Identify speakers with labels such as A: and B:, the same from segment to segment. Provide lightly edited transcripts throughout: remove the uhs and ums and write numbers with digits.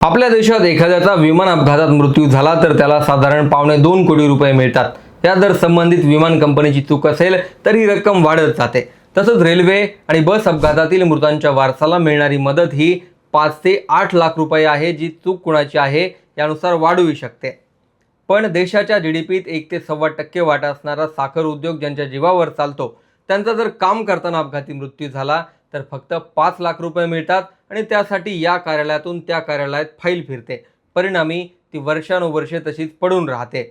A: आपल्या देशात एखाद्याचा विमान अपघातात मृत्यू झाला तर त्याला साधारण $2.25 कोटी मिळतात। त्यात जर संबंधित विमान कंपनीची चूक असेल तर ही रक्कम वाढत जाते। तसंच रेल्वे आणि बस अपघातातील मृतांच्या वारसाला मिळणारी मदत ही 5 ते 8 लाख रुपये आहे, जी चूक कुणाची आहे यानुसार वाढू शकते। पण देशाच्या जीडीपीत 1 ते 1.25% वाटा असणारा साखर उद्योग ज्यांच्या जीवावर चालतो, त्यांचा जर काम करताना अपघाती मृत्यू झाला तर फक्त 5 लाख रुपये मिळतात आणि त्यासाठी या कार्यालयातून त्या कार्यालयात फाईल फिरते। परिणामी ती वर्षानुवर्षे तशीच पडून राहते।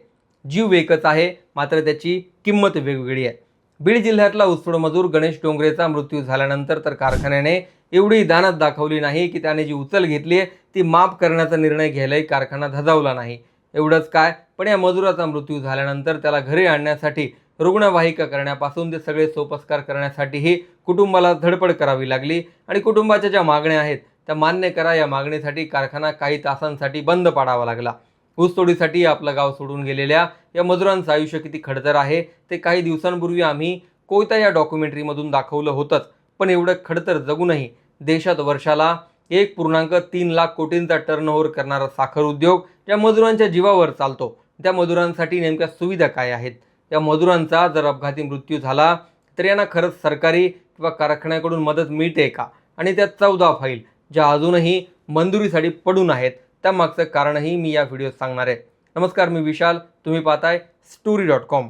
A: जीव एकच आहे, मात्र त्याची किंमत वेगवेगळी आहे। बीड जिल्ह्यातला ऊसतोड मजूर गणेश डोंगरेचा मृत्यू झाल्यानंतर तर कारखान्याने एवढी दानत दाखवली नाही की त्याने जी उचल घेतली ती माफ करण्याचा निर्णय घ्यायलाही कारखाना धजावला नाही। एवढंच काय, पण या मजुराचा मृत्यू झाल्यानंतर त्याला घरी आणण्यासाठी रुग्णवाहिका करण्यापासून ते सगळे सोपस्कार करण्यासाठीही कुटुंबाला धडपड करावी लागली आणि कुटुंबाच्या ज्या मागण्या आहेत त्या मान्य करा या मागणीसाठी कारखाना काही तासांसाठी बंद पाडावा लागला। ऊसतोडीसाठी आपलं गाव सोडून गेलेल्या या मजुरांचं आयुष्य किती खडतर आहे ते काही दिवसांपूर्वी आम्ही कोयता या डॉक्युमेंटरीमधून दाखवलं होतंच। पण एवढं खडतर जगूनही देशात वर्षाला 1.3 लाख कोटींचा टर्नओव्हर करणारा साखर उद्योग ज्या मजुरांच्या जीवावर चालतो, त्या मजुरांसाठी नेमक्या सुविधा काय आहेत? या मजुरांचा जर अपघाती मृत्यू झाला तर यांना खरंच सरकारी किंवा कारखान्याकडून मदत मिळते का? आणि त्या 14 फाईल ज्या अजूनही मंजुरीसाठी पडून आहेत त्यामागचं कारणही मी या व्हिडिओत सांगणार आहे। नमस्कार, मी विशाल, तुम्ही पाहताय story.com।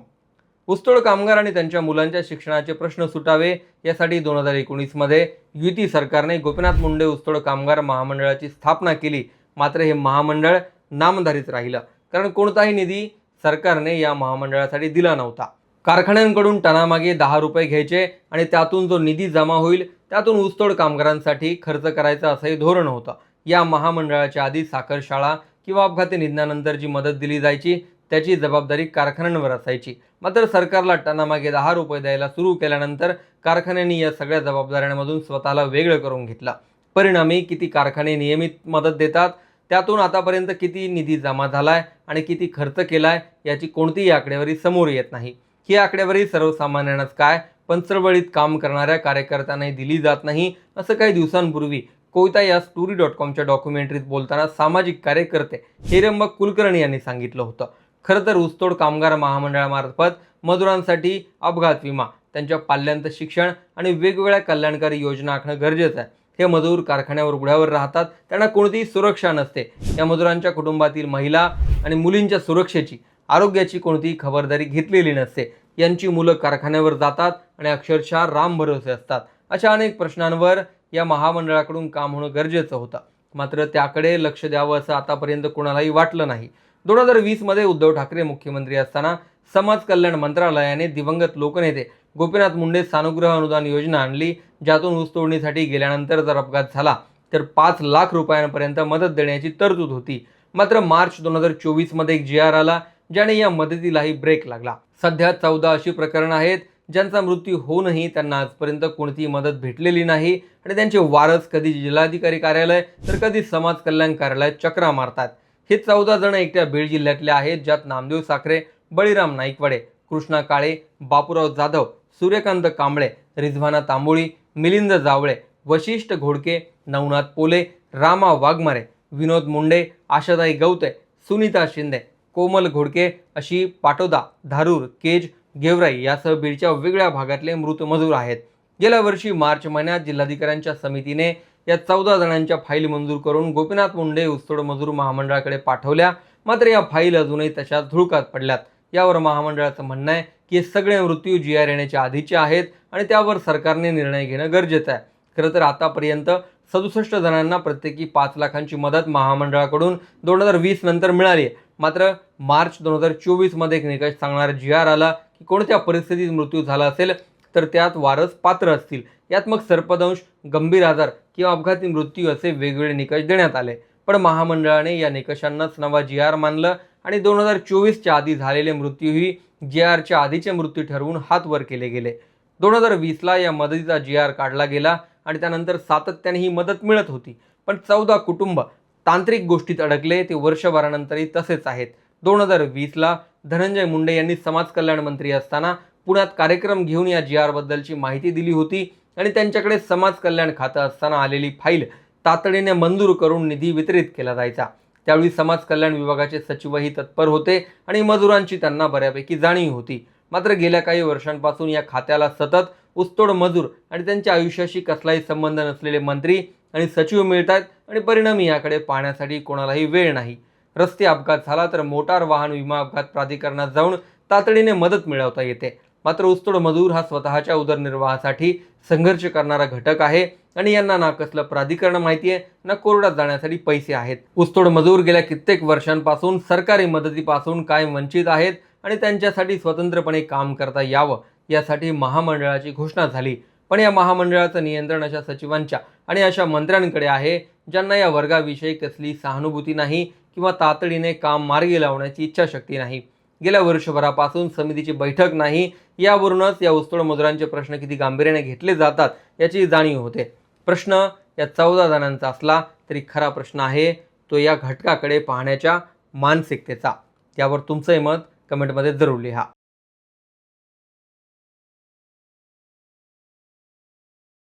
A: ऊसतोड कामगार आणि त्यांच्या मुलांच्या शिक्षणाचे प्रश्न सुटावे यासाठी 2019 मध्ये युती सरकारने गोपीनाथ मुंडे ऊसतोड कामगार महामंडळाची स्थापना केली। मात्र हे महामंडळ नामधारीच राहिलं, कारण कोणताही निधी सरकारने या महामंडळासाठी दिला नव्हता। कारखान्यांकडून टनामागे 10 रुपये घ्यायचे आणि त्यातून जो निधी जमा होईल त्यातून ऊसतोड कामगारांसाठी खर्च करायचं असंही धोरण होतं। या महामंडळाच्या आधी साखर शाळा किंवा अपघाती निधनानंतर जी मदत दिली जायची त्याची जबाबदारी कारखान्यांवर असायची। मात्र सरकारला टनामागे 10 रुपये द्यायला सुरू केल्यानंतर कारखान्यांनी या सगळ्या जबाबदाऱ्यांमधून स्वतःला वेगळं करून घेतलं। परिणामी किती कारखाने नियमित मदत देतात, त्यातून आतापर्यंत किती निधी जमा झालाय आणि किती खर्च केलाय याची कोणतीही आकडेवारी समोर येत नाही। ही आकडेवारी सर्वसामान्यांनाच काय, पण चळवळीत काम करणाऱ्या कार्यकर्त्यांनाही दिली जात नाही, असं काही दिवसांपूर्वी कोयता या story.comच्या डॉक्युमेंटरीत बोलताना सामाजिक कार्यकर्ते हिरंबक कुलकर्णी यांनी सांगितलं होतं। खरं तर ऊसतोड कामगार महामंडळामार्फत मजुरांसाठी अपघात विमा, त्यांच्या पाल्यांत शिक्षण आणि वेगवेगळ्या कल्याणकारी योजना आखणं गरजेचं आहे। हे मजूर कारखान्यावर उघड्यावर राहतात, त्यांना कोणतीही सुरक्षा नसते। या मजुरांच्या कुटुंबातील महिला आणि मुलींच्या सुरक्षेची, आरोग्याची कोणतीही खबरदारी घेतलेली नसते। यांची मुलं कारखान्यावर जातात आणि अक्षरशः रामभरोसे असतात। अशा अनेक प्रश्नांवर या महामंडळाकडून काम होणं गरजेचं होतं, मात्र त्याकडे लक्ष द्यावं असं आतापर्यंत कोणालाही वाटलं नाही। 2020 मध्ये उद्धव ठाकरे मुख्यमंत्री असताना समाज कल्याण मंत्रालयाने दिवंगत लोकनेते गोपीनाथ मुंडे सानुग्रह अनुदान योजना आणली, ज्यातून ऊसतोडणीसाठी गेल्यानंतर जर अपघात झाला तर 5 लाख रुपयांपर्यंत मदत देण्याची तरतूद होती। मात्र मार्च 2024 मध्ये एक GR आला, ज्याने या मदतीलाही ब्रेक लागला। सध्या 14 अशी प्रकरणं आहेत ज्यांचा मृत्यू होऊनही त्यांना आजपर्यंत कोणतीही मदत भेटलेली नाही आणि त्यांचे वारस कधी जिल्हाधिकारी कार्यालय तर कधी समाज कल्याण कार्यालयात चक्रा मारतात। हे 14 जण एकट्या बीड जिल्ह्यातले आहेत, ज्यात नामदेव साखरे, बळीराम नाईकवाडे, कृष्णा काळे, बापूराव जाधव, सूर्यकांत कांबळे, रिझवाना तांबोळी, मिलिंद जावळे, वशिष्ठ घोडके, नवनाथ पोले, रामा वाघमारे, विनोद मुंडे, आशाताई गवते, सुनीता शिंदे, कोमल घोडके अशी पाटोदा, धारूर, केज, गेवराई यासह बीडच्या वेगळ्या भागातले मृत मजूर आहेत। गेल्या वर्षी मार्च महिन्यात जिल्हाधिकाऱ्यांच्या समितीने या 14 जणांच्या फाईल मंजूर करून गोपीनाथ मुंडे ऊसतोड मजूर महामंडळाकडे पाठवल्या। मात्र या फाईल अजूनही तशाच धुळकात पडल्यात। यावर महामंडळाचं म्हणणं आहे की हे सगळे मृत्यू GR येण्याच्या आधीचे आहेत आणि त्यावर सरकारने निर्णय घेणं गरजेचं आहे। खरं तर आतापर्यंत 67 जणांना प्रत्येकी 5 लाखांची मदत महामंडळाकडून 2020 नंतर मिळाली आहे। मात्र मार्च 2024 मध्ये एक निकष सांगणारा GR आला की कोणत्या परिस्थितीत मृत्यू झाला असेल तर त्यात वारस पात्र असतील। यात मग सर्पदंश, गंभीर आजार किंवा अपघाती मृत्यू असे वेगवेगळे निकष देण्यात आले। पण महामंडळाने या निकषांनाच नवा GR मानलं आणि 2024च्या आधी झालेले मृत्यूही GRच्या आधीचे मृत्यू ठरवून हात वर केले गेले। 2020ला या मदतीचा GR काढला गेला आणि त्यानंतर सातत्याने ही मदत मिळत होती। पण 14 कुटुंब तांत्रिक गोष्टीत अडकले, ते वर्षभरानंतरही तसेच आहेत। 2020ला धनंजय मुंडे यांनी समाज कल्याण मंत्री असताना पुण्यात कार्यक्रम घेऊन या GR बद्दलची माहिती दिली होती आणि त्यांच्याकडे समाज कल्याण खातं असताना आलेली फाईल तातडीने मंजूर करून निधी वितरित केला जायचा। त्यावेळी समाज कल्याण विभागाचे सचिवही तत्पर होते आणि मजुरांची त्यांना बऱ्यापैकी जाणीव होती। मात्र गेल्या काही वर्षांपासून या खात्याला सतत ऊसतोड मजूर आणि त्यांच्या आयुष्याशी कसलाही संबंध नसलेले मंत्री आणि सचिव मिळतात आणि परिणामी याकडे पाहण्यासाठी कोणालाही वेळ नाही। रस्ते अपघात झाला तर मोटार वाहन विमा अपघात प्राधिकरणात जाऊन तातडीने मदत मिळवता येते। मात्र ऊसतोड मजूर हा स्वतःच्या उदरनिर्वाहासाठी संघर्ष करणारा घटक आहे आणि यांना ना कसलं प्राधिकरण माहिती आहे ना कोर्टात जाण्यासाठी पैसे आहेत। ऊसतोड मजूर गेल्या कित्येक वर्षांपासून सरकारी मदतीपासून कायम वंचित आहेत आणि त्यांच्यासाठी स्वतंत्रपणे काम करता यावं यासाठी महामंडळाची घोषणा झाली। पण या महामंडळाचं नियंत्रण अशा सचिवांच्या आणि अशा मंत्र्यांकडे आहे ज्यांना या वर्गाविषयी कसली सहानुभूती नाही किंवा तातडीने काम मार्गी लावण्याची इच्छाशक्ती नाही। गेल्या वर्षभरापासून समितीची बैठक नाही, यावरूनच या ऊसतोड मजुरांचे प्रश्न किती गांभीर्याने घेतले जातात याची जाणीव होते। प्रश्न या 14 जणांचा असला तरी खरा प्रश्न आहे तो या घटकाकडे पाहण्याच्या मानसिकतेचा। यावर तुमचं मत कमेंटमध्ये जरूर लिहा।